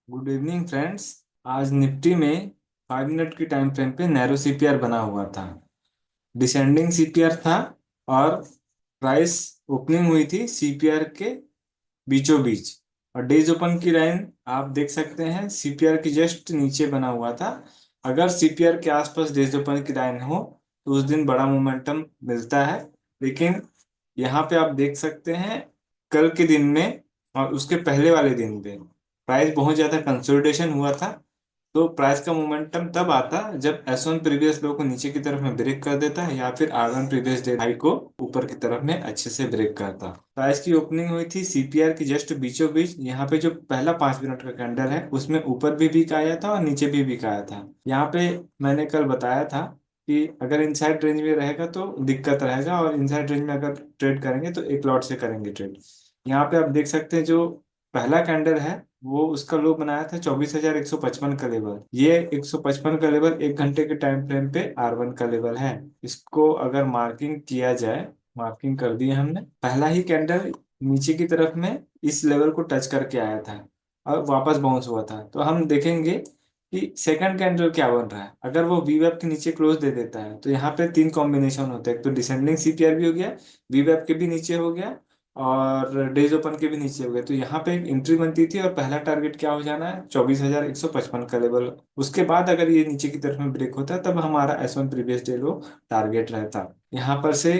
Good evening friends. आज Nifty में 5 minute की टाइम फ्रेम पे नैरो सीपीआर बना हुआ था। डिसेंडिंग सीपीआर था और प्राइस ओपनिंग हुई थी सीपीआर के बीचों बीच। और डेज ओपन की लाइन आप देख सकते हैं, सीपीआर की जस्ट नीचे बना हुआ था। अगर सीपीआर के आसपास डेज ओपन की लाइन हो तो उस दिन बड़ा मोमेंटम मिलता है। लेकिन यहाँ पे आप देख सकते हैं, कल के दिन में और उसके पहले वाले दिन में प्राइस बहुत ज्यादा कंसोलिडेशन हुआ था। तो प्राइस का मोमेंटम तब आता जब S1 प्रीवियस लो को नीचे की तरफ में ब्रेक कर देता है या फिर R1 प्रीवियस डे हाई को ऊपर की तरफ में अच्छे से ब्रेक करता। प्राइस की ओपनिंग हुई थी सीपीआर की जस्ट बीचों बीच। यहाँ पे जो पहला 5 मिनट का कैंडल है उसमें ऊपर भी वीक आया था और नीचे भी वीक आया था। यहाँ पे मैंने कल बताया था कि अगर इनसाइड रेंज में रहेगा तो दिक्कत रहेगा, और इनसाइड रेंज में अगर ट्रेड करेंगे तो एक लॉट से करेंगे ट्रेड। यहाँ पे आप देख सकते हैं, जो पहला कैंडल है वो उसका लो बनाया था 24,155 का लेवल। ये 155 का लेवल 1 घंटे के टाइम फ्रेम पे R1 का लेवल है। इसको अगर मार्किंग किया जाए, मार्किंग कर दी है हमने। पहला ही कैंडल नीचे की तरफ में इस लेवल को टच करके आया था और वापस बाउंस हुआ था। तो हम देखेंगे कि सेकंड कैंडल क्या बन रहा है। अगर वो वी वेब के नीचे क्लोज दे देता है तो यहाँ पे तीन कॉम्बिनेशन होते हैं। एक तो डिसेंडिंग सीपीआर भी हो गया, वी वेब के भी नीचे हो गया और डेज ओपन के भी नीचे हो गए। तो यहाँ पे एक एंट्री बनती थी और पहला टारगेट क्या हो जाना है, 24,155 का लेवल। उसके बाद अगर ये नीचे की तरफ में ब्रेक होता है तब हमारा S1 प्रीवियस डे लो टारगेट रहता। यहाँ पर से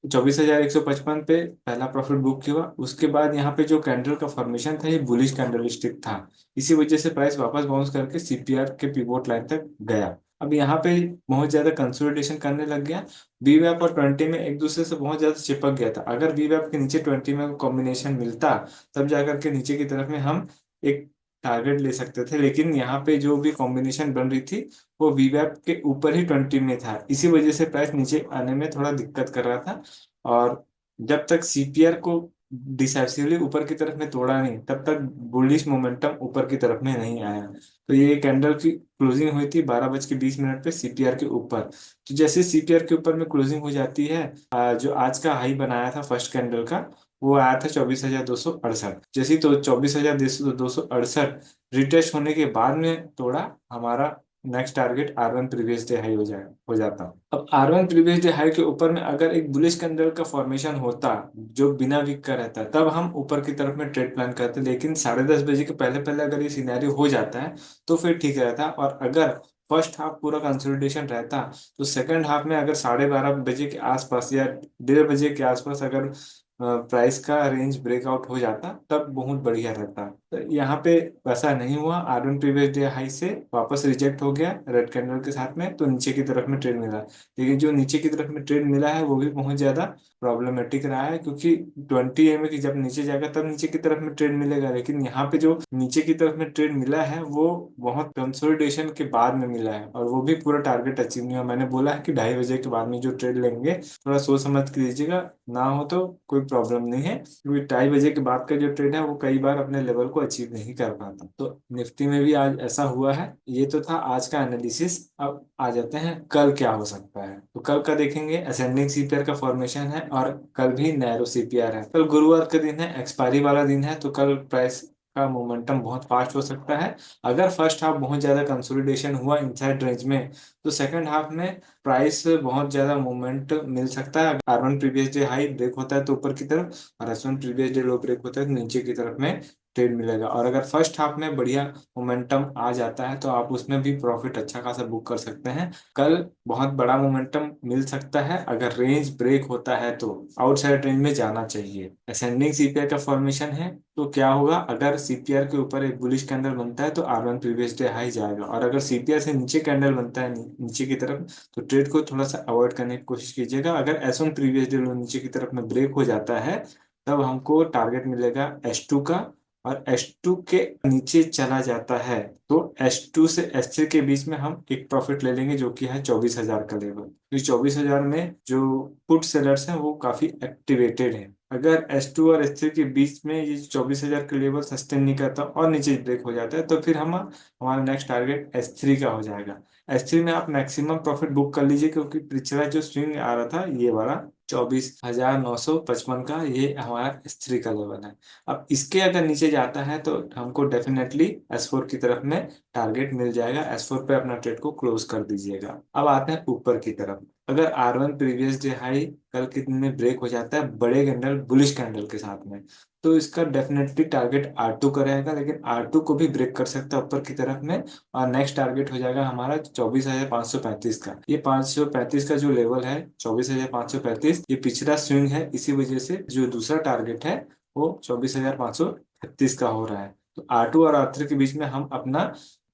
24,155 पे पहला प्रॉफिट बुक हुआ। उसके बाद यहाँ पे जो कैंडल का फॉर्मेशन था ये बुलिश कैंडल स्टिक था। इसी वजह से प्राइस वापस बाउंस करके सीपीआर के पिवोट लाइन तक गया। अब यहाँ पे बहुत ज्यादा कंसोलिडेशन करने लग गया। वीवैप और 20 में एक दूसरे से बहुत ज्यादा चिपक गया था। अगर वीवैप के नीचे 20 में कॉम्बिनेशन मिलता तब जाकर के नीचे की तरफ में हम एक टारगेट ले सकते थे। लेकिन यहाँ पे जो भी कॉम्बिनेशन बन रही थी वो वीवैप के ऊपर ही 20 में था। इसी वजह से प्राइस नीचे आने में थोड़ा दिक्कत कर रहा था। और जब तक सीपीआर को डिसाइसिवली ऊपर की तरफ में तोड़ा नहीं तब तक बुलिश मोमेंटम ऊपर की तरफ में नहीं आया। तो ये कैंडल की क्लोजिंग हुई थी 12:20 पे सीपीआर के ऊपर। तो जैसे सीपीआर के ऊपर में क्लोजिंग हो जाती है, जो आज का हाई बनाया था फर्स्ट कैंडल का वो आया था 24,268। जैसे ही तो 24,268 रिटेस्ट होने के बाद में तोड़ा, हमारा next target R1 previous day high हो जाता। अब R1 प्रीवियस डे हाई के ऊपर में अगर एक बुलिश कैंडल का फॉर्मेशन होता जो बिना वीक का रहता तब हम ऊपर की तरफ में ट्रेड प्लान करते। लेकिन 10:30 बजे के पहले पहले अगर ये सिनेरियो हो जाता है तो फिर ठीक रहता। और अगर फर्स्ट हाफ पूरा कंसोलिडेशन रहता तो सेकंड हाफ में अगर 12:30 बजे के आसपास या 1:30 बजे के आसपास अगर प्राइस का रेंज ब्रेकआउट हो जाता तब बहुत बढ़िया रहता। तो यहाँ पे वैसा नहीं हुआ। R1 प्रीवियस डे हाई से वापस रिजेक्ट हो गया रेड कैंडल के साथ में, तो नीचे की तरफ में ट्रेड मिला। लेकिन जो नीचे की तरफ में ट्रेड मिला है वो भी बहुत ज्यादा प्रॉब्लमेटिक रहा है, क्योंकि 20 EMA की जब नीचे जाएगा तब नीचे की तरफ में ट्रेड मिलेगा। लेकिन यहाँ पे जो नीचे की तरफ में ट्रेड मिला है वो बहुत कंसोलिडेशन के बाद में मिला है और वो भी पूरा टारगेट अचीव नहीं हुआ। मैंने बोला है कि 2:30 बजे के बाद में जो ट्रेड लेंगे थोड़ा सोच समझ के लीजिएगा, ना हो तो कोई प्रॉब्लम नहीं है, क्योंकि 2:30 बजे के बाद का जो ट्रेड है वो कई बार अपने लेवल को अचीव नहीं कर पाता। तो निफ्टी में भी आज ऐसा हुआ है। ये तो था आज का एनालिसिस। अब आ जाते हैं कल क्या हो सकता है। तो कल का देखेंगे, असेंडिंग सीपीआर का फॉर्मेशन है और कल भी नैरो सीपीआर है। कल गुरुवार का दिन है, एक्सपायरी वाला दिन है, तो कल प्राइस का मोमेंटम बहुत फास्ट हो सकता है। अगर फर्स्ट हाफ बहुत ज्यादा कंसोलिडेशन हुआ इनसाइड रेंज में तो सेकंड हाफ में प्राइस बहुत ज्यादा मूवमेंट मिल सकता है। R1 previous day high break होता है तो ऊपर की तरफ, और S1 प्रीवियस डे लो ब्रेक होता है तो नीचे की तरफ में ट्रेड मिलेगा। और अगर फर्स्ट हाफ में बढ़िया मोमेंटम आ जाता है तो आप उसमें भी प्रॉफिट अच्छा खासा बुक कर सकते हैं। कल बहुत बड़ा मोमेंटम मिल सकता है। अगर रेंज ब्रेक होता है तो आउटसाइड रेंज में जाना चाहिए। असेंडिंग सीपीआर का फॉर्मेशन है तो क्या होगा, अगर सीपीआर के ऊपर एक बुलिश कैंडल बनता है तो R1 प्रीवियस डे हाई जाएगा, और अगर सीपीआर से नीचे कैंडल बनता है नीचे की तरफ तो ट्रेड को थोड़ा सा अवॉइड करने की कोशिश कीजिएगा। अगर S1 प्रीवियस डे लो नीचे की तरफ में ब्रेक हो जाता है तब हमको टारगेट मिलेगा S2 का। और S2 के नीचे चला जाता है तो S2 से S3 के बीच में हम एक प्रॉफिट ले लेंगे जो कि है 24,000 का लेवल। इस 24,000 में जो पुट सेलर्स हैं वो काफी एक्टिवेटेड हैं। अगर S2 और S3 के बीच में ये 24,000 का लेवल सस्टेन नहीं करता और नीचे ब्रेक हो जाता है तो फिर हम हमारा नेक्स्ट टारगेट S3 का हो जाएगा। S3 में आप मैक्सिमम प्रॉफिट बुक कर लीजिए, क्योंकि पिछला जो स्विंग आ रहा था ये वाला 24,955 का ये हमारा S3 का लेवल है। अब इसके अगर नीचे जाता है तो हमको डेफिनेटली S4 की तरफ में टारगेट मिल जाएगा। S4 पे अपना ट्रेड को क्लोज कर दीजिएगा। अब आते हैं ऊपर की तरफ। अगर R1 प्रीवियस डे हाई कल के दिन में ब्रेक हो जाता है बड़े कैंडल बुलिश कैंडल के साथ में, तो इसका डेफिनेटली टारगेट R2 का रहेगा, लेकिन R2 को भी ब्रेक कर सकता है ऊपर की तरफ में। और नेक्स्ट टारगेट हो जाएगा हमारा 24,535 का। ये 535 का जो लेवल है 24,535, ये पिछला स्विंग है, इसी वजह से जो दूसरा टारगेट है वो 24,536 का हो रहा है। तो R2 और R3 के बीच में हम अपना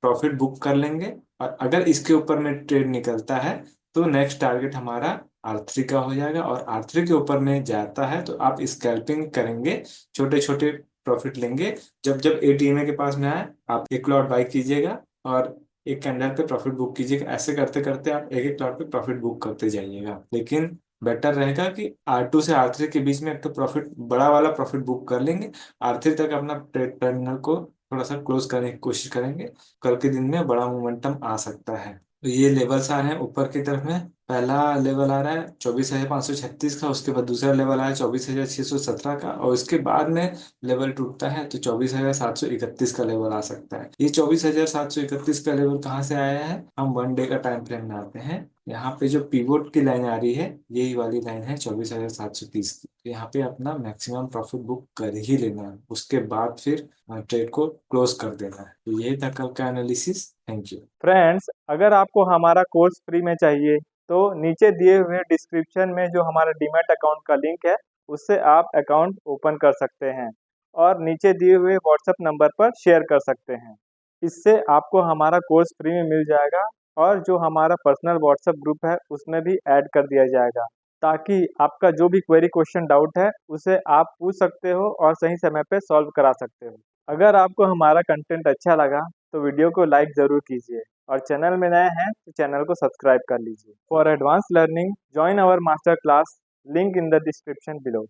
प्रॉफिट बुक कर लेंगे। और अगर इसके ऊपर में ट्रेड निकलता है तो नेक्स्ट टारगेट हमारा R3 का हो जाएगा। और R3 के ऊपर में जाता है तो आप स्कैल्पिंग करेंगे, छोटे छोटे प्रॉफिट लेंगे। जब जब एटीएमए के पास में आए आप एक लॉट बाई कीजिएगा और एक कैंडल पे प्रॉफिट बुक कीजिएगा। ऐसे करते करते आप एक एक लॉट पे प्रॉफिट बुक करते जाइएगा। लेकिन बेटर रहेगा कि R2 से R3 के बीच में एक तो प्रॉफिट बड़ा वाला प्रॉफिट बुक कर लेंगे। R3 तक अपना ट्रेड टर्मिनल को थोड़ा सा क्लोज करने की कोशिश करेंगे। कल के दिन में बड़ा मोमेंटम आ सकता है। तो ये लेवल्स आ रहे हैं ऊपर की तरफ में। पहला लेवल आ रहा है 24,536 का, उसके बाद दूसरा लेवल आया 24,617 का, और उसके बाद में लेवल टूटता है तो 24,731 का लेवल आ सकता है। ये 24,731 का लेवल कहाँ से आया है, हम 1 डे का टाइम फ्रेम में आते हैं। यहाँ पे जो पीवोट की लाइन आ रही है यही वाली लाइन है 24,730 की। तो यहाँ पे अपना मैक्सिमम प्रॉफिट बुक कर ही लेना है, उसके बाद फिर ट्रेड को क्लोज कर देना है। तो यही था कल का एनालिसिस। Thank you. फ्रेंड्स, अगर आपको हमारा कोर्स फ्री में चाहिए तो नीचे दिए हुए डिस्क्रिप्शन में जो हमारा डीमैट अकाउंट का लिंक है उससे आप अकाउंट ओपन कर सकते हैं और नीचे दिए हुए व्हाट्सएप नंबर पर शेयर कर सकते हैं। इससे आपको हमारा कोर्स फ्री में मिल जाएगा और जो हमारा पर्सनल व्हाट्सएप ग्रुप है उसमें भी ऐड कर दिया जाएगा, ताकि आपका जो भी क्वेरी क्वेश्चन डाउट है उसे आप पूछ सकते हो और सही समय पे सॉल्व करा सकते हो। अगर आपको हमारा कंटेंट अच्छा लगा तो वीडियो को लाइक ज़रूर कीजिए और चैनल में नए हैं तो चैनल को सब्सक्राइब कर लीजिए। For advance learning join our master class, link in the description below.